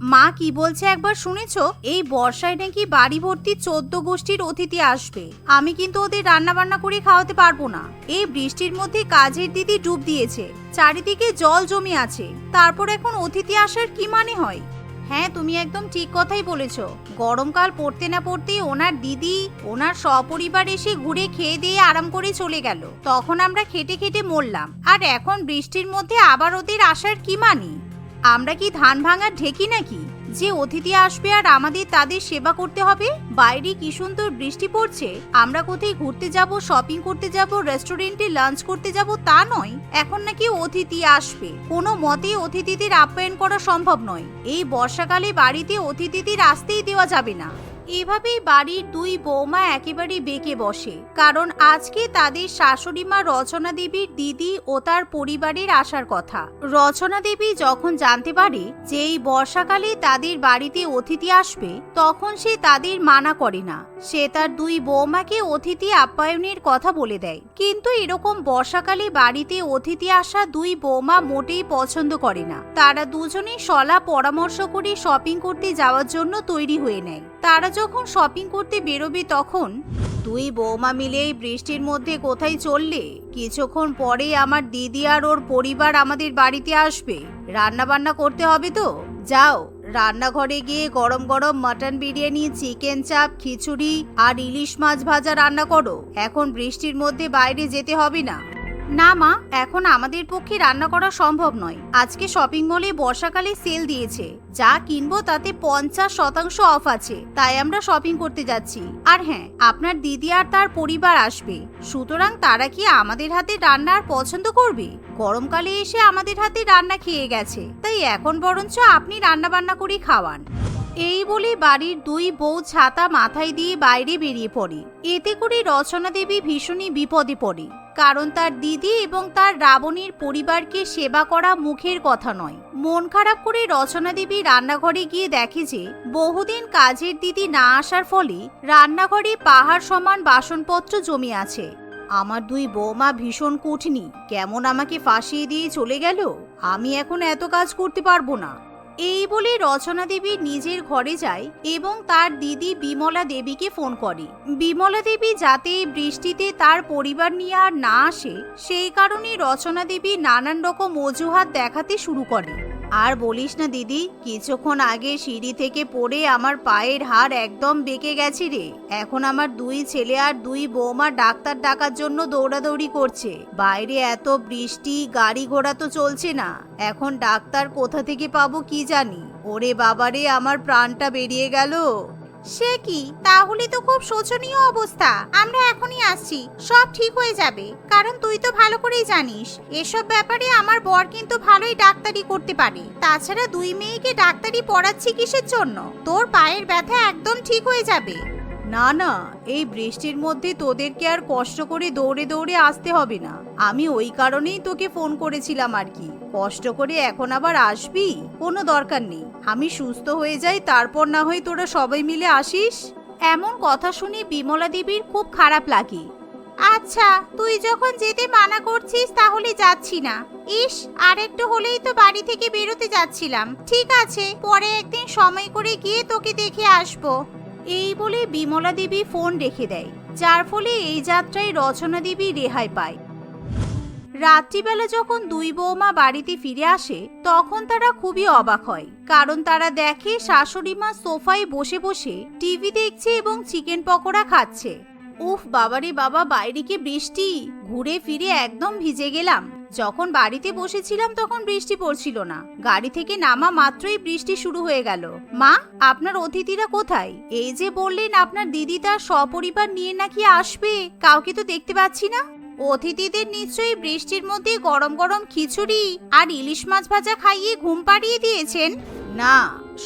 মা কি বলছে একবার শুনেছো? এই বর্ষায় নাকি বাড়ি ভর্তি 14 গোষ্ঠীর অতিথি আসবে। আমি কিন্তু ওদের রান্না বান্না করে খাওয়াতে পারবো না। এই বৃষ্টির মধ্যে কাজের দিদি ডুব দিয়েছে, চারিদিকে জল জমে আছে, তারপর এখন অতিথি আসার কি মানে হয়? হ্যাঁ, তুমি একদম ঠিক কথাই বলেছো। গরমকাল পড়তে না পড়তেই ওনার দিদি ওনার সপরিবার এসে ঘুরে খেয়ে দিয়ে আরাম করে চলে গেল। তখন আমরা খেটে খেটে মরলাম, আর এখন বৃষ্টির মধ্যে আবার ওদের আসার কি মানে? আমরা কি ধান ভাঙার ঢেকি নাকি যে অতিথি আসবে আর আমাদের তাদের সেবা করতে হবে? বাইরে কি সুন্দর বৃষ্টি পড়ছে, আমরা কোথায় ঘুরতে যাব, শপিং করতে যাব, রেস্টুরেন্টে লাঞ্চ করতে যাব, তা নয়। এখন নাকি অতিথি আসবে, কোনো মতে অতিথিদের আপ্যায়ন করা সম্ভব নয়। এই বর্ষাকালে বাড়িতে অতিথিদের আসতেই দেওয়া যাবে না। এভাবেই বাড়ির দুই বৌমা একেবারে বেঁকে বসে, কারণ আজকে তাদের শাশুড়ি মা রচনা দেবীর দিদি ও তার পরিবারের আসার কথা। রচনা দেবী যখন জানতে পারে যে এই বর্ষাকালে তাদের বাড়িতে অতিথি আসবে, তখন সে তাদের মানা করে না। সে তার দুই বৌমাকে অতিথি আপ্যায়নের কথা বলে দেয়। কিন্তু এরকম বর্ষাকালে বাড়িতে অতিথি আসা দুই বৌমা মোটেই পছন্দ করে না। তারা দুজনে সলা পরামর্শ করে শপিং করতে যাওয়ার জন্য তৈরি হয়ে নেয়। তারা যখন শপিং করতে বেরোবে তখন দুই বৌমা মিলে বৃষ্টির মধ্যে কোথায় চললে? কিছুক্ষণ পরে আমার দিদি আর ওর পরিবার আমাদের বাড়িতে আসবে, রান্না বান্না করতে হবে তো। যাও, রান্নাঘরে গিয়ে গরম গরম মাটন বিরিয়ানি, চিকেন চাপ, খিচুড়ি আর ইলিশ মাছ ভাজা রান্না করো। এখন বৃষ্টির মধ্যে বাইরে যেতে হবে না। না মা, এখন আমাদের পক্ষে রান্না করা সম্ভব নয়। আজকে শপিং মলে বর্ষাকালে সেল দিয়েছে, যা কিনবো তাতে 50% অফ আছে, তাই আমরা শপিং করতে যাচ্ছি। আর হ্যাঁ, আপনার দিদি আর তার পরিবার আসবে, সুতরাং তারা কি আমাদের হাতে রান্না আর পছন্দ করবে? গরমকালে এসে আমাদের হাতে রান্না খেয়ে গেছে, তাই এখন বরঞ্চ আপনি রান্না বান্না করে খাওয়ান। এই বলে বাড়ির দুই বউ ছাতা মাথায় দিয়ে বাইরে বেরিয়ে পড়ে। এতে করে রচনা দেবী ভীষণই বিপদে পড়ে, কারণ তার দিদি এবং তার রাবণীর পরিবারকে সেবা করা মুখের কথা নয়। মন খারাপ করে রচনা দেবী রান্নাঘরে গিয়ে দেখে যে বহুদিন কাজের দিদি না আসার ফলে রান্নাঘরে পাহাড় সমান বাসনপত্র জমে আছে। আমার দুই বৌমা ভীষণ কুটনি, কেমন আমাকে ফাঁসিয়ে দিয়ে চলে গেল। আমি এখন এত কাজ করতে পারবো না। এই বলে রচনা দেবী নিজের ঘরে যায় এবং তার দিদি বিমলা দেবীকে ফোন করে। বিমলা দেবী যাতে বৃষ্টিতে তার পরিবার নিয়ে আর না আসে, সেই কারণে রচনা দেবী নানান রকম অজুহাত দেখাতে শুরু করে। আর বলিস না দিদি, কিছুক্ষণ আগে সিঁড়ি থেকে পড়ে আমার পায়ের হাড় একদম বেঁকে গেছে রে। এখন আমার দুই ছেলে আর দুই বৌমা ডাক্তার ডাকার জন্য দৌড়াদৌড়ি করছে। বাইরে এত বৃষ্টি, গাড়ি ঘোড়া তো চলছে না, এখন ডাক্তার কোথা থেকে পাবো কি জানি। ওরে বাবারে, আমার প্রাণটা বেরিয়ে গেল। সে কি, তাহলে তো খুব শোচনীয় অবস্থা। আমরা এখনই আসছি, সব ঠিক হয়ে যাবে। কারণ তুই তো ভালো করেই জানিস এসব ব্যাপারে আমার বর কিন্তু ভালোই ডাক্তারি করতে পারে। তাছাড়া দুই মেয়েকে ডাক্তারি পড়াচ্ছি কিসের জন্য? তোর পায়ের ব্যথা একদম ঠিক হয়ে যাবে। না না, এই বৃষ্টির মধ্যে তোদেরকে আর কষ্ট করে দৌড়ে দৌড়ে আসতে হবে না। আমি ওই কারণেই তোকে ফোন করেছিলাম আর কি। কষ্ট করে এখন আবার আসবি কোনো দরকার নেই। আমি সুস্থ হয়ে যাই, তারপর না হয় তোরা সবাই মিলে আসিস। এমন কথা শুনে বিমলা দেবীর খুব খারাপ লাগে। আচ্ছা, তুই যখন যেতে মানা করছিস তাহলে যাচ্ছি না। ইস, আর একটু হলেই তো বাড়ি থেকে বেরোতে যাচ্ছিলাম। ঠিক আছে, পরে একদিন সময় করে গিয়ে তোকে দেখে আসবো। এই বলে বিমলা দেবী ফোন রেখে দেয়, যার ফলে এই যাত্রায় রচনা দেবী রেহাই পায়। রাত্রিবেলা যখন দুই বৌমা বাড়িতে ফিরে আসে, তখন তারা খুবই অবাক হয়, কারণ তারা দেখে শাশুড়ি মা সোফায় বসে বসে টিভি দেখছে এবং চিকেন পকোড়া খাচ্ছে। উফ বাবারে বাবা, বাইরে কি বৃষ্টি! ঘুরে ফিরে একদম ভিজে গেলাম। যখন বাড়িতে বসেছিলাম তখন বৃষ্টি পড়ছিল না, গাড়ি থেকে নামা মাত্রই বৃষ্টি শুরু হয়ে গেল। মা, আপনার অতিথিরা কোথায়? এই যে বললেন আপনার দিদি তার সপরিবার নিয়ে নাকি আসবে, কাউকে তো দেখতে পাচ্ছি না। অতিথিদের নিশ্চয়ই বৃষ্টির মধ্যে গরম গরম খিচুড়ি আর ইলিশ মাছ ভাজা খাইয়ে ঘুম পাড়িয়ে দিয়েছেন। না,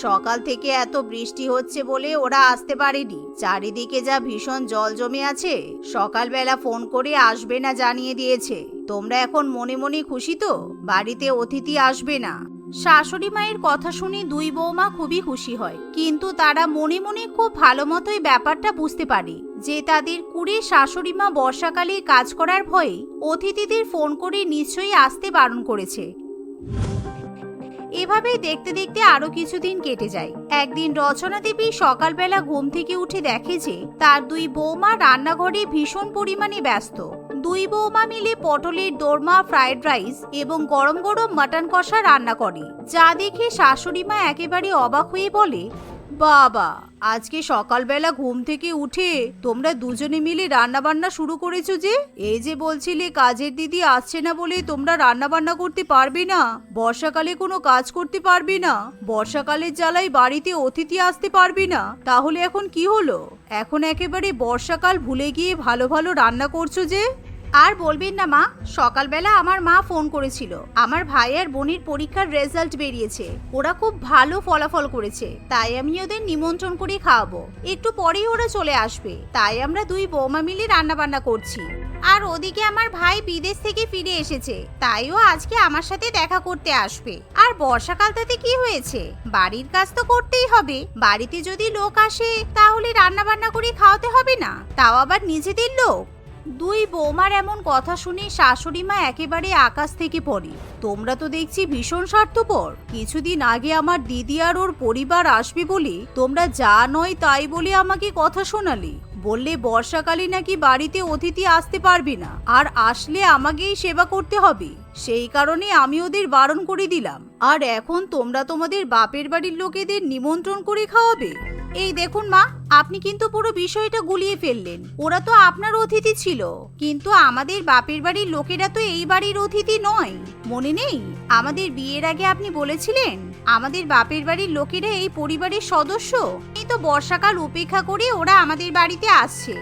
সকাল থেকে এত বৃষ্টি হচ্ছে বলে ওরা আসতে পারেনি। চারিদিকে যা ভীষণ জল জমে আছে, সকালবেলা ফোন করে আসবে না জানিয়ে দিয়েছে। তোমরা এখন মনে মনে খুশি তো, বাড়িতে অতিথি আসবে না। শাশুড়ি মায়ের কথা শুনে দুই বৌমা খুবই খুশি হয়, কিন্তু তারা মনে মনে খুব ভালো মতোই ব্যাপারটা বুঝতে পারে যে তাদের কুড়ে শাশুড়ি মা বর্ষাকালে কাজ করার ভয়ে অতিথিদের ফোন করে নিশ্চয়ই আসতে বারণ করেছে। এভাবেই দেখতে দেখতে আরো কিছুদিন কেটে যায়। একদিন রচনা দেবী সকালবেলা ঘুম থেকে উঠে দেখে যে তার দুই বৌমা রান্নাঘরে ভীষণ পরিমাণে ব্যস্ত। দুই বৌমা মিলে পটলের দোরমা, ফ্রাইড রাইস এবং গরম গরম মাটন কষা রান্না করে, যা দেখে শাশুড়ি মা একেবারে অবাক হয়ে বলে, বাবা, আজকে সকালবেলা ঘুম থেকে উঠে তোমরা দুজনে মিলে রান্না বান্না শুরু করেছো যে? এই যে বলছিলে কাজের দিদি আসছে না বলে তোমরা রান্না বান্না করতে পারবে না, বর্ষাকালে কোনো কাজ করতে পারবে না, বর্ষাকালের জ্বালায় বাড়িতে অতিথি আসতে পারবে না, তাহলে এখন কি হলো? এখন একেবারে বর্ষাকাল ভুলে গিয়ে ভালো ভালো রান্না করছো যে? আর বলবেন না মা, সকালবেলা আমার মা ফোন করেছিল। আমার ভাই আর বোনের পরীক্ষার রেজাল্ট বেরিয়েছে, ওরা খুব ভালো ফলাফল করেছে, তাই আমি ওদের নিমন্ত্রণ করে খাওয়াবো। একটু পরেই ওরা চলে আসবে, তাই আমরা দুই বৌমা মিলে রান্না বান্না করছি। আর ওদিকে আমার ভাই বিদেশ থেকে ফিরে এসেছে, তাইও আজকে আমার সাথে দেখা করতে আসবে। আর বর্ষাকাল তাতে কি হয়েছে, বাড়ির কাজ তো করতেই হবে। বাড়িতে যদি লোক আসে তাহলে রান্না বান্না করে খাওয়াতে হবে না, তাও আবার নিজেদের লোক। দুই বৌমার এমন কথা শুনে শাশুড়ি মা একেবারে আকাশ থেকে পড়ে। তোমরা তো দেখছি ভীষণ স্বার্থপর। কিছুদিন আগে আমার দিদি আর ওর পরিবার আসবে বলে তোমরা যা নয় তাই বলে আমাকে কথা শোনালে। বললে বর্ষাকালে নাকি বাড়িতে অতিথি আসতে পারবে না, আর আসলে আমাকেই সেবা করতে হবে। সেই কারণে আমি ওদের বারণ করে দিলাম। আর এখন তোমরা তোমাদের বাপের বাড়ির লোকেদের নিমন্ত্রণ করে খাওয়াবে। এই দেখুন মা, আপনি কিন্তু পুরো বিষয়টা গুলিয়ে ফেললেন। ওরা তো আপনার অতিথি ছিল, কিন্তু আমাদের বাপের বাড়ির লোকেরা তো এই বাড়ির অতিথি নয়। মনে নেই আমাদের বিয়ের আগে আপনি বলেছিলেন আমাদের বাপের বাড়ির লোকেরা এই পরিবারের সদস্য? এই তো বর্ষাকাল উপেক্ষা করে ওরা আমাদের বাড়িতে আসছে।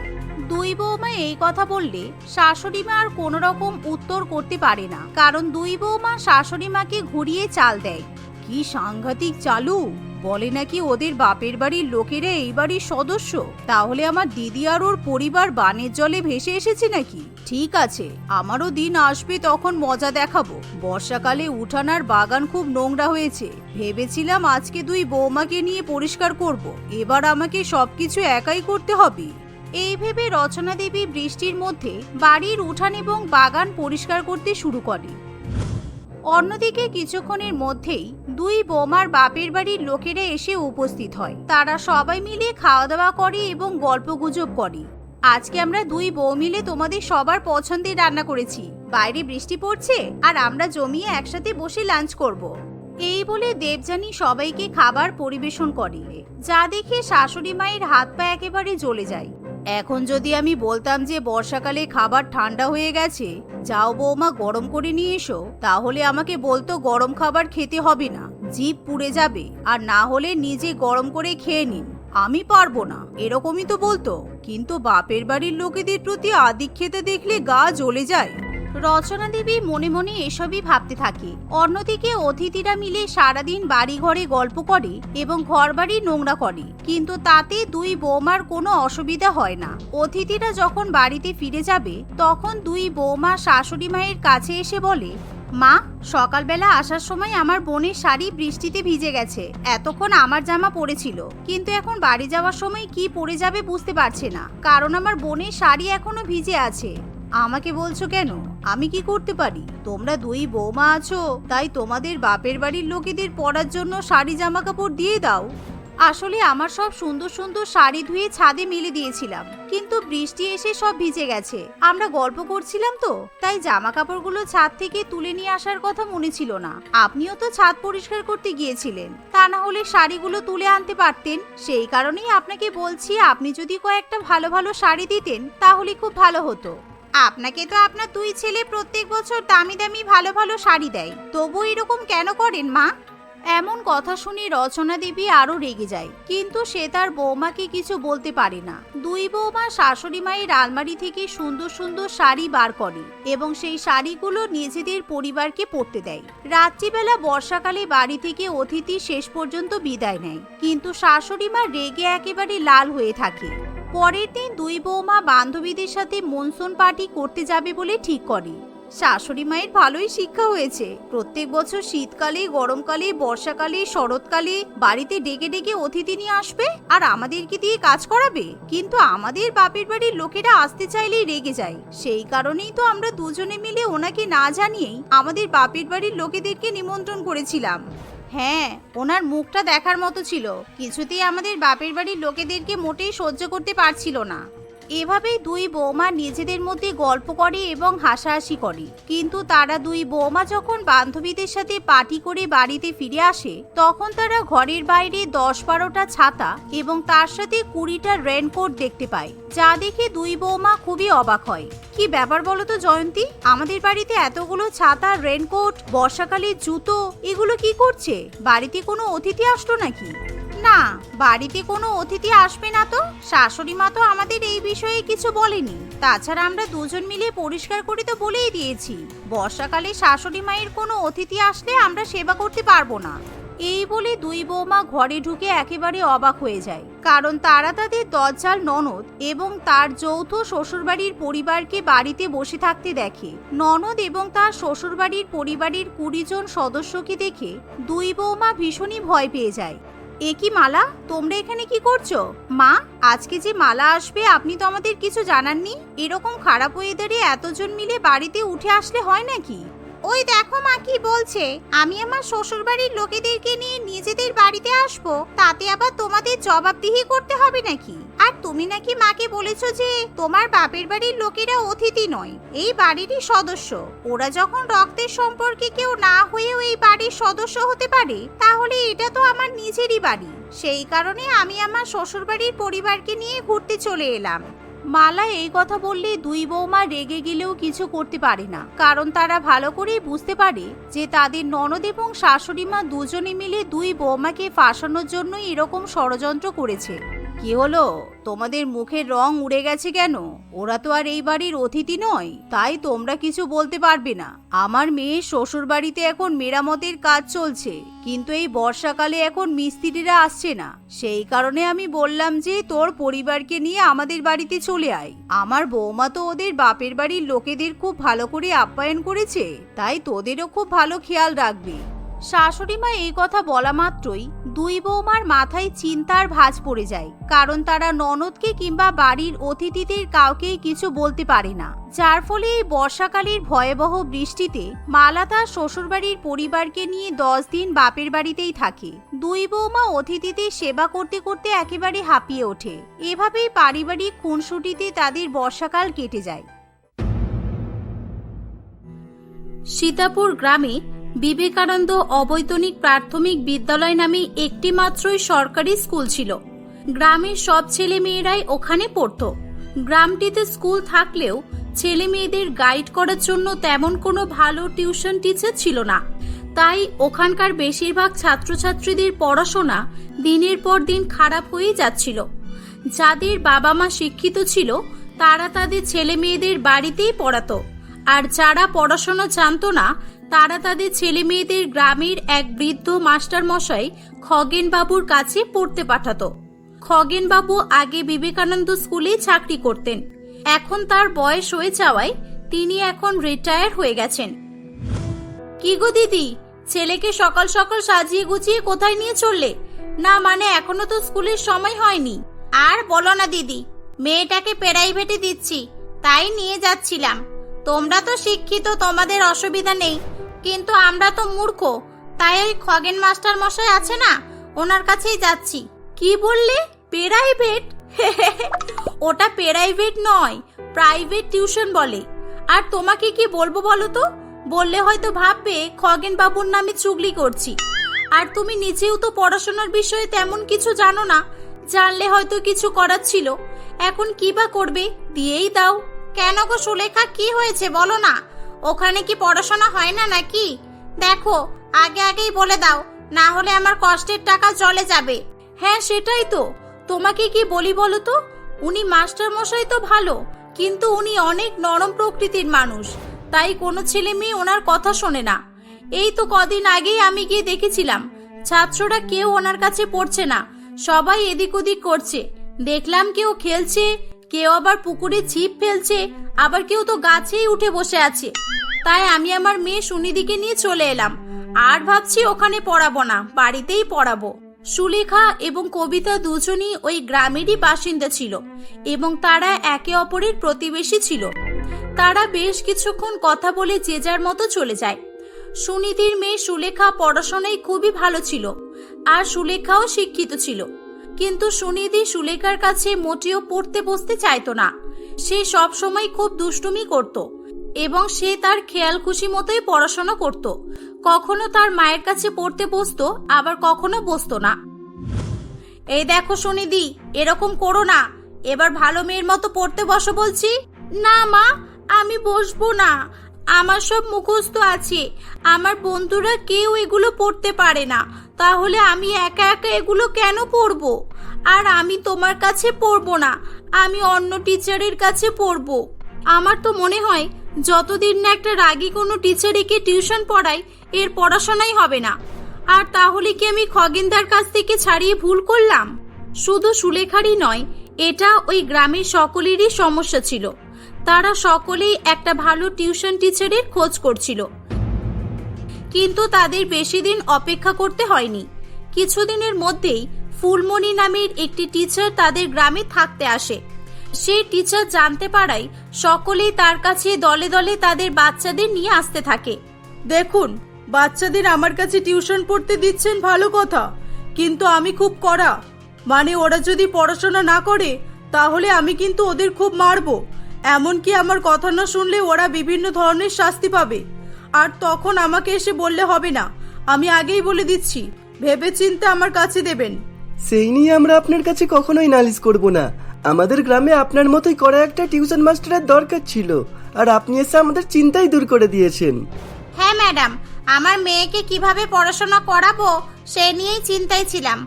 দুই বৌমা এই কথা বললে শাশুড়ি মা আর কোনো রকম উত্তর করতে পারে না, কারণ দুই বৌমা শাশুড়ি মাকে ঘুরিয়ে চাল দেয়। কি সাংঘাতিক চালু! বলে নাকি ওদের বাপের বাড়ির লোকেরা এই বাড়ির সদস্য, তাহলে আমার দিদি আর ওর পরিবার বানের জলে ভেসে এসেছে নাকি? ঠিক আছে, আমারও দিন আসবে, তখন মজা দেখাবো। বর্ষাকালে উঠানার বাগান খুব নোংরা হয়েছে, ভেবেছিলাম আজকে দুই বৌমাকে নিয়ে পরিষ্কার করব। এবার আমাকে সবকিছু একাই করতে হবে। এই ভেবে রচনা দেবী বৃষ্টির মধ্যে বাড়ির উঠান এবং বাগান পরিষ্কার করতে শুরু করে। অন্যদিকে কিছুক্ষণের মধ্যেই দুই বৌমার বাপের বাড়ির লোকেরা এসে উপস্থিত হয়। তারা সবাই মিলে খাওয়া দাওয়া করে এবং গল্পগুজব করে। আজকে আমরা দুই বউ মিলে তোমাদের সবার পছন্দের রান্না করেছি। বাইরে বৃষ্টি পড়ছে আর আমরা জমিয়ে একসাথে বসে লাঞ্চ করব। এই বলে দেবযানী সবাইকে খাবার পরিবেশন করে, যা দেখে শাশুড়ি মায়ের হাত পা একেবারে জ্বলে যায়। এখন যদি আমি বলতাম যে বর্ষাকালে খাবার ঠান্ডা হয়ে গেছে, যাও বৌমা গরম করে নিয়ে এসো, তাহলে আমাকে বলতো গরম খাবার খেতে হবে না, জিভ পুড়ে যাবে, আর না হলে নিজে গরম করে খেয়ে নিন। আমি পারবো না, এরকমই তো বলতো। কিন্তু বাপের বাড়ির লোকেদের প্রতি আদিক্ষেতা দেখলে গা জ্বলে যায়। রচনা দেবী মনে মনে এসবই ভাবতে থাকে। অন্যদিকে অতিথিরা মিলে সারাদিন বাড়ি ঘরে গল্প করে এবং ঘর বাড়ি নোংরা করে, কিন্তু তাতে দুই বৌমার কোনো অসুবিধা হয় না। অতিথিরা যখন বাড়িতে ফিরে যাবে তখন দুই বৌমা শাশুড়ি মায়ের কাছে এসে বলে, মা, সকালবেলা আসার সময় আমার বোনের শাড়ি বৃষ্টিতে ভিজে গেছে। এতক্ষণ আমার জামা পরেছিল, কিন্তু এখন বাড়ি যাওয়ার সময় কি পরে যাবে বুঝতে পারছে না, কারণ আমার বোনের শাড়ি এখনো ভিজে আছে। আমাকে বলছো কেন? আমি কি করতে পারি? তোমরা দুই বৌমা আছো, তাই তোমাদের বাপের বাড়ির লোকেদের পরার জন্য শাড়ি জামা কাপড় দিয়ে দাও। আসলে আমার সব সুন্দর সুন্দর শাড়ি ধুয়ে ছাদে মেলে দিয়েছিলাম, কিন্তু বৃষ্টি এসে সব ভিজে গেছে। আমরা গল্প করছিলাম তো, তাই জামা কাপড়গুলো ছাদ থেকে তুলে নিয়ে আসার কথা মনে ছিল না। আপনিও তো ছাদ পরিষ্কার করতে গিয়েছিলেন, তা না হলে শাড়িগুলো তুলে আনতে পারতেন। সেই কারণেই আপনাকে বলছি, আপনি যদি কয়েকটা ভালো ভালো শাড়ি দিতেন তাহলে খুব ভালো হতো। আপনাকে তো আপনার দুই ছেলে প্রত্যেক বছর দামি দামি ভালো ভালো শাড়ি দেয়, তবু এরকম কেন করেন মা? এমন কথা শুনে রচনা দেবী আরো রেগে যায়, কিন্তু সে তার বৌমাকে কিছু বলতে পারে না। দুই বৌমা শাশুড়ি মায়ের আলমারি থেকে সুন্দর সুন্দর শাড়ি বার করে এবং সেই শাড়িগুলো নিজেদের পরিবারকে পরতে দেয়। রাত্রিবেলা বর্ষাকালে বাড়ি থেকে অতিথি শেষ পর্যন্ত বিদায় নেয়, কিন্তু শাশুড়ি মা রেগে একেবারে লাল হয়ে থাকে। পরের দিন দুই বৌমা বান্ধবীদের সাথে মনসুন পার্টি করতে যাবে বলে ঠিক করে। শাশুড়ি মায়ের ভালোই শিক্ষা হয়েছে। প্রত্যেক বছর শীতকালে, গরমকালে, বর্ষাকালে, শরৎকালে বাড়িতে ডেকে ডেকে অতিথি নিয়ে আসবে আর আমাদেরকে দিয়ে কাজ করাবে, কিন্তু আমাদের বাপের বাড়ির লোকেরা আসতে চাইলেই রেগে যায়। সেই কারণেই তো আমরা দুজনে মিলে ওনাকে না জানিয়েই আমাদের বাপের বাড়ির লোকেদেরকে নিমন্ত্রণ করেছিলাম। হ্যাঁ, ওনার মুখটা দেখার মতো ছিল। কিছুতেই আমাদের বাপের বাড়ির লোকেদেরকে মোটেই সহ্য করতে পারছিল না। এভাবেই দুই বৌমা নিজেদের মধ্যে গল্প করে এবং হাসাহাসি করে। কিন্তু তারা দুই বৌমা যখন বান্ধবীদের সাথে পার্টি করে বাড়িতে ফিরে আসে, তখন তারা ঘরের বাইরে 10-12টা ছাতা এবং তার সাথে 20টা রেনকোট দেখতে পায়, যা দেখে দুই বৌমা খুবই অবাক হয়। কি ব্যাপার বলো তো জয়ন্তী, আমাদের বাড়িতে এতগুলো ছাতা, রেনকোট, বর্ষাকালের জুতো, এগুলো কি করছে? বাড়িতে কোনো অতিথি আসলো নাকি? না, বাড়িতে কোনো অতিথি আসবে না তো। শাশুড়ি মা তো আমাদের এই বিষয়ে কিছু বলেনি। তাছাড়া আমরা দুজন মিলে পরিষ্কার করে তো বলেই দিয়েছি, বর্ষাকালে শাশুড়ি মায়ের কোনো অতিথি আসলে আমরা সেবা করতে পারবো না। এই বলে দুই বৌমা ঘরে ঢুকে একেবারে অবাক হয়ে যায়, কারণ তারা তাদের দজ্জাল ননদ এবং তার যৌথ শ্বশুরবাড়ির পরিবারকে বাড়িতে বসে থাকতে দেখে। ননদ এবং তার শ্বশুরবাড়ির পরিবারের 20 জন সদস্যকে দেখে দুই বৌমা ভীষণই ভয় পেয়ে যায়। এ কি মালা, তোমরা এখানে কি করছো? মা, আজকে যে মালা আসবে আপনি তো আমাদের কিছু জানাননি। এরকম খারাপ ওয়েদারে এতজন মিলে বাড়িতে উঠে আসলে হয় নাকি? ওই দেখো মা কি বলছে, আমি আমার শ্বশুর বাড়ির লোকেদেরকে নিয়ে নিজেদের বাড়িতে আসবো, তাতে আবার তোমাদের জবাবদিহি করতে হবে নাকি? আর তুমি নাকি মাকে বলেছো যে তোমার বাপের বাড়ির লোকেরা অতিথি নয়, এই বাড়িরই সদস্য। ওরা যখন রক্তের সম্পর্কে কেউ না হয়েও এই বাড়ির সদস্য হতে পারে, তাহলে এটা তো আমার নিজেরই বাড়ি। সেই কারণে আমি আমার শ্বশুর বাড়ির পরিবারকে নিয়ে ঘুরতে চলে এলাম। মালা এই কথা বললে দুই বৌমা রেগে গেলেও কিছু করতে পারে না, কারণ তারা ভালো করেই বুঝতে পারে যে তাদের ননদ এবং শাশুড়ি মা দুজনে মিলে দুই বৌমাকে ফাঁসানোর জন্য এরকম ষড়যন্ত্র করেছে। কি হলো, তোমাদের মুখের রং উড়ে গেছে কেন? ওরা তো আর এই বাড়ির অতিথি নয়, তাই তোমরা কিছু বলতে পারবে না। আমার মেয়ের শ্বশুর বাড়িতে এখন মেরামতের কাজ চলছে, কিন্তু এই বর্ষাকালে এখন মিস্ত্রিরা আসছে না। সেই কারণে আমি বললাম যে তোর পরিবারকে নিয়ে আমাদের বাড়িতে চলে আয়। আমার বৌমা তো ওদের বাপের বাড়ির লোকেদের খুব ভালো করে আপ্যায়ন করেছে, তাই তোদেরও খুব ভালো খেয়াল রাখবে। শাশুড়ি মা এই কথা বলা মাত্রই দুই বৌমার মাথায় চিন্তার ভাঁজ পড়ে যায়, কারণ তারা ননদকে কিংবা বাড়ির অতিথিদের কাউকেই কিছু বলতে পারে না। যার ফলে এই বর্ষাকালের ভয়াবহ বৃষ্টিতে মালা তার শ্বশুরবাড়ির পরিবারকে নিয়ে 10 দিন বাপের বাড়িতেই থাকে। দুই বৌমা অতিথিদের সেবা করতে করতে একেবারে হাঁপিয়ে ওঠে। এভাবেই পারিবারিক খুনসুটিতে তাদের বর্ষাকাল কেটে যায়। সীতাপুর গ্রামে বিবেকানন্দ অবৈতনিক প্রাথমিক বিদ্যালয় নামে একটি মাত্রই সরকারি স্কুল ছিল। গ্রামের সব ছেলে মেয়েরাই ওখানে পড়তো। গ্রামটিতে স্কুল থাকলেও ছেলে মেয়েদের গাইড করার জন্য তেমন কোনো ভালো টিউশন টিচার ছিল না। তাই ওখানকার বেশিরভাগ ছাত্রছাত্রীদের পড়াশোনা দিনের পর দিন খারাপ হয়ে যাচ্ছিল। যাদের বাবা মা শিক্ষিত ছিল তারা তাদের ছেলে মেয়েদের বাড়িতেই পড়াতো, আর যারা পড়াশোনা জানতো না তারা তাদের ছেলে মেয়েদের গ্রামের এক বৃদ্ধ মাস্টার মশাই খগেন বাবুর কাছে পড়তে পাঠাতো। খগেন বাবু আগে বিবেকানন্দ স্কুলে চাকরি করতেন। এখন তার বয়স হয়ে যাওয়ায় তিনি এখন রিটায়ার হয়ে গেছেন। কি গো দিদি, ছেলেকে সকাল সকাল সাজিয়ে গুছিয়ে কোথায় নিয়ে চললে? না মানে এখনো তো স্কুলের সময় হয়নি। আর বলো না দিদি, মেয়েটাকে প্রাইভেটে দিচ্ছি, তাই নিয়ে যাচ্ছিলাম। তোমরা তো শিক্ষিত, তোমাদের অসুবিধা নেই, কিন্তু আমরা তো মূর্খ, তাই ওই খগেন মাস্টার মশাই আছে না, ওনার কাছেই যাচ্ছি। কি বললে, প্রাইভেট? ওটা প্রাইভেট নয়, প্রাইভেট টিউশন বলে। আর তোমাকে কি বলবো বলো তো, বললে হয়তো ভাববে খগেন বাবুর নামে চুগলি করছি। আর তুমি নিজেও তো পড়াশোনার বিষয়ে তেমন কিছু জানো না, জানলে হয়তো কিছু করার ছিল। এখন কি বা করবে, দিয়েই দাও। কেন গো সুলেখা, কি হয়েছে বলো না? ওখানে কি পড়াশোনা হয় না নাকি? দেখো, আগে আগেই বলে দাও, না হলে আমার কষ্টের টাকা চলে যাবে। হ্যাঁ সেটাই তো, তোমাকে কি বলি বলো তো, উনি মাস্টার মশাই তো ভালো, কিন্তু উনি অনেক নরম প্রকৃতির মানুষ, তাই কোনো ছেলে মেয়ে ওনার কথা শোনে না। এই তো কদিন আগেই আমি গিয়ে দেখেছিলাম, ছাত্ররা কেউ ওনার কাছে পড়ছে না, সবাই এদিক ওদিক করছে। দেখলাম কেউ খেলছে, কেউ আবার পুকুরে ছিপ ফেলছে, আবার কেউ তো গাছেই উঠে বসে আছে। তাই আমি আমার মেয়ে সুনিধিকে নিয়ে চলে এলাম, আর ভাবছি ওখানে পড়াবো না, বাড়িতেই পড়াবো। সুলেখা এবং কবিতা দুজনই ওই গ্রামেরই বাসিন্দা ছিল এবং তারা একে অপরের প্রতিবেশী ছিল। তারা বেশ কিছুক্ষণ কথা বলে যে যার মতো চলে যায়। সুনিধির মেয়ে সুলেখা পড়াশোনায় খুবই ভালো ছিল, আর সুলেখাও শিক্ষিত ছিল। কিন্তু সুনিধি সুলেখার কাছে মোটেও পড়তে বসতে চাইতো না। সে সব সময় খুব দুষ্টুমি করত এবং সে তার খেয়াল খুশি মতোই পড়াশোনা করত। কখনো তার মায়ের কাছে পড়তে বসতো, আবার কখনো বসতো না। এই দেখো সুনিধি, এরকম করো না, এবার ভালো মেয়ের মতো পড়তে বসো বলছি। না মা, আমি বসবো না, আমার সব মুখস্থ আছে, আমার বন্ধুরা কেউ এগুলো পড়তে পারে না, তাহলে আমি একা একা এগুলো কেন পড়বো? আর আমি তোমার কাছে পড়বো না, আমি অন্য টিচারের কাছে পড়বো। আমার তো মনে হয় যতদিন না একটা রাগী কোনো টিচার একে টিউশন পড়ায়, এর পড়াশোনাই হবে না। আর তাহলে কি আমি খগেনদার কাছ থেকে ছাড়িয়ে ভুল করলাম? শুধু সুলেখারই নয়, এটা ওই গ্রামের সকলেরই সমস্যা ছিল। তারা সকলেই একটা ভালো টিউশন টিচারের খোঁজ করছিল, কিন্তু তাদের বেশি দিন অপেক্ষা করতে হয়নি। কিছুদিনের মধ্যেই ফুলমণি নামের একটি টিচার তাদের গ্রামে থাকতে আসে। সেই টিচার জানতে পারায় সকলেই তার কাছে দলে দলে তাদের বাচ্চাদের নিয়ে আসতে থাকে। দেখুন, বাচ্চাদের আমার কাছে টিউশন পড়তে দিচ্ছেন ভালো কথা, কিন্তু আমি খুব কড়া। মানে ওরা যদি পড়াশোনা না করে তাহলে আমি কিন্তু ওদের খুব মারবো। এমনকি আমার কথা না শুনলে ওরা বিভিন্ন ধরনের শাস্তি পাবে। আর তখন আমাকে এসে বললে হবে না, আমি আগেই বলে দিচ্ছি, ভেবেচিন্তে আমার কাছে দেবেন। সেই নিয়ে আমরা আপনার কাছে কখনোই নালিশ করব না। আমাদের গ্রামে আপনার মতোই করা একটা টিউশন মাস্টারের দরকার ছিল, আর আপনি এসে আমাদের চিন্তাই দূর করে দিয়েছেন। হ্যাঁ ম্যাডাম, আমার মেয়েকে কিভাবে পড়াশোনা করাবো সে নিয়েই চিন্তায় ছিলাম।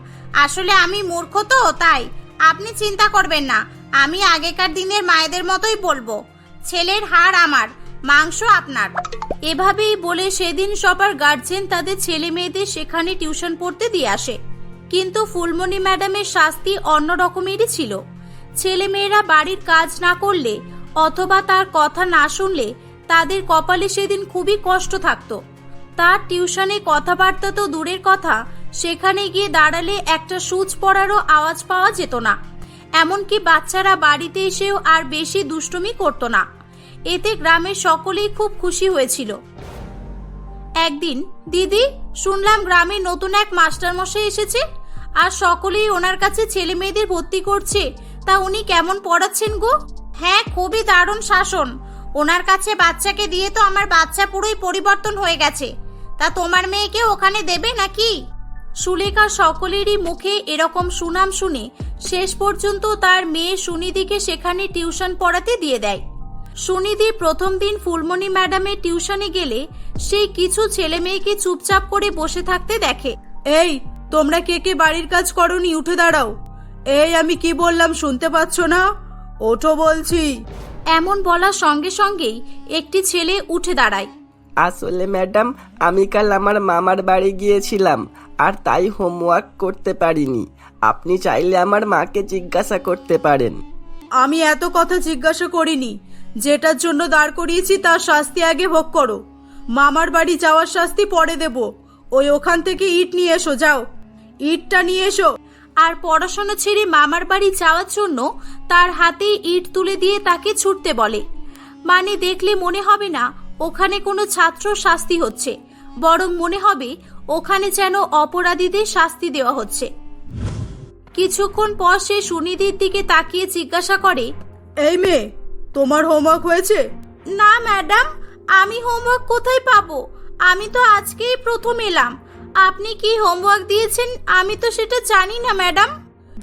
আসলে আমি মূর্খ তো, তাই আপনি চিন্তা করবেন না, আমি আগেকার দিনের মায়েদের মতোই বলবো, ছেলের হাড় আমার, মাংস আপনার। এভাবেই বলে সেদিন সবার গার্জেন তাদের ছেলে মেয়েদের সেখানে টিউশন পড়তে দিয়ে আসে। কিন্তু ফুলমণি ম্যাডামের শাস্তি অন্য রকমেরই ছিল। ছেলে মেয়েরা বাড়ির কাজ না করলে অথবা তার কথা না শুনলে তাদের কপালে সেদিন খুবই কষ্ট থাকতো। তার টিউশনে কথাবার্তা তো দূরের কথা, সেখানে গিয়ে দাঁড়ালে একটা সুচ পড়ারও আওয়াজ পাওয়া যেত না। এমনকি বাচ্চারা বাড়িতে এসেও আর বেশি দুষ্টুমি করতো না। এতে গ্রামের সকলেই খুব খুশি হয়েছিল। একদিন, দিদি, শুনলাম গ্রামে নতুন এক মাস্টারমশাই এসেছে, আর সকলেই ওনার কাছে ছেলে মেয়েদের ভর্তি করছে। তা উনি কেমন পড়াচ্ছেন গো? হ্যাঁ, খুবই দারুণ শাসন। ওনার কাছে বাচ্চাকে দিয়ে তো আমার বাচ্চা পুরোই পরিবর্তন হয়ে গেছে। তা তোমার মেয়েকে ওখানে দেবে নাকি? সুলেখা সকলেরই মুখে এরকম সুনাম শুনে শেষ পর্যন্ত তার মেয়ে সুনিধিকে সেখানে টিউশন পড়াতে দিয়ে দেয়। সুনিধি প্রথম দিন ফুলমণি ম্যাডামের টিউশনে গেলে সেই কিছু ছেলে মেয়েকে চুপচাপ করে বসে থাকতে দেখে। এই, তোমরা কে কে বাড়ির কাজ করোনি, উঠে দাঁড়াও। এই, আমি কি বললাম শুনতে পাচ্ছ না? ওঠো বলছি। এমন বলার সঙ্গে সঙ্গেই একটি ছেলে উঠে দাঁড়ায়। আসলে ম্যাডাম, আমি কাল আমার মামার বাড়ি গিয়েছিলাম, আর তাই হোমওয়ার্ক করতে পারিনি। আপনি চাইলে আমার মাকে জিজ্ঞাসা করতে পারেন। আমি এত কথা জিজ্ঞাসা করিনি। যেটার জন্য দাঁড় করিয়েছি তার শাস্তি আগে ভোগ করো। মামার বাড়ি যাওয়ার শাস্তি পরে দেব। ওখান থেকে ইট নিয়ে এসো, যাও, ইটটা নিয়ে এসো। আর পড়াশোনা ছেড়ে মামার বাড়ি যাওয়ার জন্য তার হাতে ইট তুলে দিয়ে তাকে ছুটতে বলে। মানে দেখলে মনে হবে না ওখানে কোনো ছাত্র শাস্তি হচ্ছে, বরং মনে হবে ওখানে যেন অপরাধীদের শাস্তি দেওয়া হচ্ছে। কিছুক্ষণ পর সে সুনিধির দিকে তাকিয়ে জিজ্ঞাসা করে, এই মেয়ে, তোমার হোমওয়ার্ক হয়েছে? না ম্যাডাম, আমি হোমওয়ার্ক কোথায় পাবো? আমি তো আজকেই প্রথম এলাম। আপনি কি হোমওয়ার্ক দিয়েছেন আমি তো সেটা জানি না ম্যাডাম।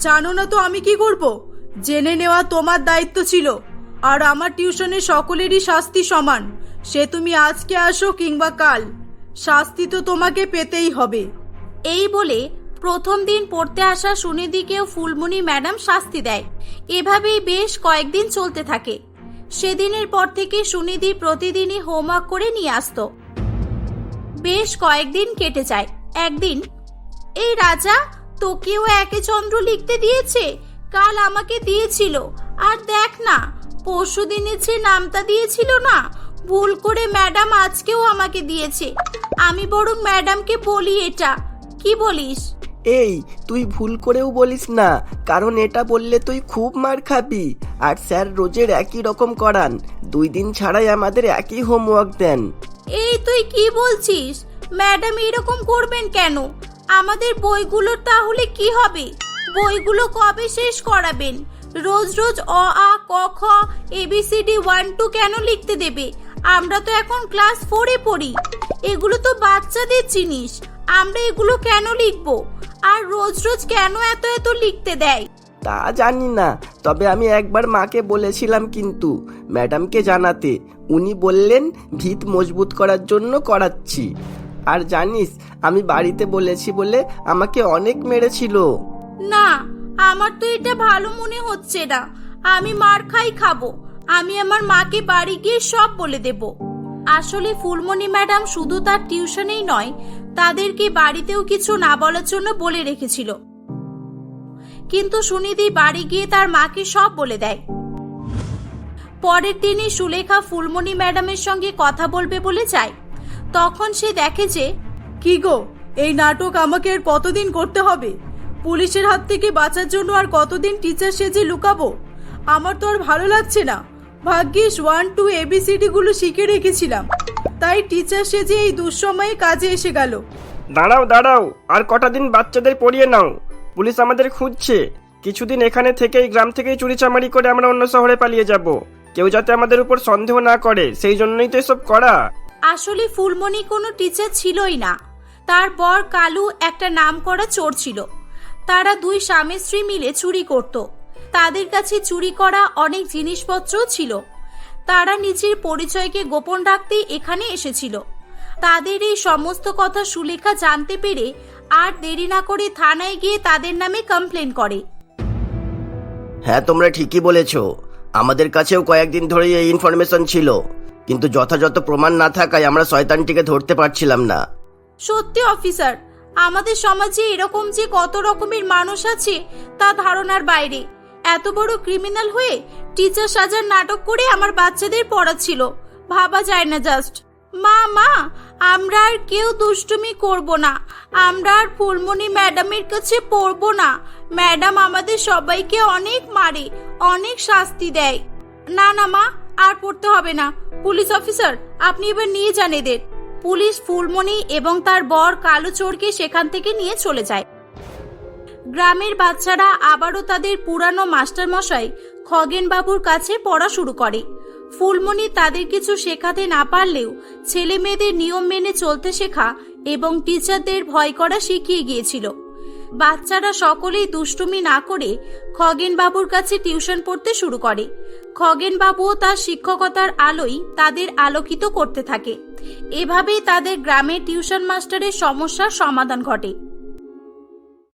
জানো না তো আমি কি করব? জেনে নেওয়া তোমার দায়িত্ব ছিল। আর আমার টিউশনে সকলেরই শাস্তি সমান, সে তুমি আজকে আসো কিংবা কাল, শাস্তি তো তোমাকে পেতেই হবে। এই বলে প্রথম দিন পড়তে আসা সুনিধিকেও ফুলমণি ম্যাডাম শাস্তি দেয়। এভাবেই বেশ কয়েকদিন চলতে থাকে। সেদিনের পর থেকে সুনিধি প্রতিদিনই হোমওয়ার্ক করে নিয়ে আসতো। বেশ কয়েকদিন কেটে যায়। একদিন, এই রাজা, তোকেও একে চন্দ্র লিখতে দিয়েছে? কাল আমাকে দিয়েছিল, আর দেখ না, পরশু দিনের যে নামটা দিয়েছিল না, ভুল করে ম্যাডাম আজকেও আমাকে দিয়েছে। আমি বরং ম্যাডামকে বলি এটা, কি বলিস? এই, তুই ভুল করেও বলিস না, কারণ এটা বললে তুই খুব মার খাবি। আর স্যার রোজের একই রকম করান, 2 দিন ছাড়াই আমাদের একই হোমওয়ার্ক দেন। এই তুই কি বলছিস? ম্যাডাম এরকম করবেন কেন? আমাদের বইগুলোর তাহলে কি হবে? বইগুলো কবে শেষ করাবেন? রোজ রোজ অ আ ক খ ABCD 1 2 কেন লিখতে দেবে? আমরা তো এখন ক্লাস 4-এ পড়ি। এগুলো তো বাচ্চাদের জিনিস, আমরা এগুলো কেন লিখবো? আর রোজ রোজ কেন এত এত লিখতে দেয়? তা জানি না, তবে আমি একবার মাকে বলেছিলাম কিন্তু ম্যাডামকে জানাতে। উনি বললেন ভিত মজবুত করার জন্য করাচ্ছি। আর জানিস, আমি বাড়িতে বলেছি বলে আমাকে অনেক মেরেছিল। না, আমার তো এটা ভালো মনে হচ্ছে না। আমি মার খাবো। আমি আমার মাকে বাড়ি গিয়ে সব বলে দেব। আসলে ফুলমণি ম্যাডাম শুধু তার টিউশনেই নয়, তাদেরকে বাড়িতেও কিছু না বলার জন্য বলে রেখেছিল। কিন্তু সুনিধি বাড়ি গিয়ে তার মাকে সব বলে দেয়। পরের দিনই সুলেখা ফুলমণি ম্যাডামের সঙ্গে কথা বলবে বলে যায়। তখন সে দেখে যে, কি গো, এই নাটক আমাকে আর কতদিন করতে হবে? পুলিশের হাত থেকে বাঁচার জন্য আর কতদিন টিচার সেজে লুকাবো? আমার তো আর ভালো লাগছে না। ভাগ্যিস 1 2 ABCD গুলো শিখে রেখেছিলাম, তাই টিচার সেজে এই দুঃসময়ে কাজে এসে গেল। দাঁড়াও দাঁড়াও, আর কটা দিন বাচ্চাদের পড়িয়ে নাও। পুলিশ আমাদের খুঁজছে। কিছুদিন এখানে থেকেই গ্রাম থেকেই চুরিচামারি করে আমরা অন্য শহরে পালিয়ে যাব। কেউ যাতে আমাদের উপর সন্দেহ না করে, সেই জন্যই তো এসব করা। আসলে ফুলমণি কোনো টিচার ছিলই না। তার বর কালু একটা নামকরা চোর ছিল। তারা দুই স্বামী স্ত্রী মিলে চুরি করত। তাদের কাছে চুরি করা অনেক জিনিসপত্রও ছিল। তারা নিজের পরিচয়কে গোপন রাখতেই এখানে এসেছিল। তাদের এই সমস্ত কথা সুলেখা জানতে পেরে আর দেরি না করে থানায় গিয়ে তাদের নামে কমপ্লেন করে। হ্যাঁ, তোমরা ঠিকই বলেছ। আমাদের কাছেও কয়েকদিন ধরেই এই ইনফরমেশন ছিল, কিন্তু যথাযথ প্রমাণ না থাকায় আমরা শয়তানটিকে ধরতে পারছিলাম না। সত্যি অফিসার, আমাদের সমাজে এরকম যে কত রকমের মানুষ আছে তা ধারণার বাইরে। এত বড় ক্রিমিনাল হয়ে টিচার সাজার নাটক করে আমার বাচ্চাদের পড়াচ্ছিল, ভাবা যায় না জাস্ট। মা, আমরা আর কেউ দুষ্টুমি করব না। আমরা আর ফুলমণি ম্যাডামের কাছে পড়বো না। ম্যাডাম আমাদের সবাইকে অনেক মারে, অনেক শাস্তি দেয়। না মা, আর পড়তে হবে না। পুলিশ অফিসার, আপনি এবার নিয়ে যান এদের। পুলিশ ফুলমণি এবং তার বর কালো চোরকে সেখান থেকে নিয়ে চলে যায়। গ্রামের বাচ্চারা আবারও তাদের পুরানো মাস্টারমশাই খগেন বাবুর কাছে পড়া শুরু করে। ফুলমণি তাদের কিছু শেখাতে না পারলেও ছেলে মেয়েদের নিয়ম মেনে চলতে শেখা এবং টিচারদের ভয় করা শিখিয়ে গিয়েছিল। বাচ্চারা সকলেই দুষ্টুমি না করে খগেন বাবুর কাছে টিউশন পড়তে শুরু করে। খগেন বাবুও তার শিক্ষকতার আলোয় তাদের আলোকিত করতে থাকে। এভাবেই তাদের গ্রামের টিউশন মাস্টারের সমস্যার সমাধান ঘটে।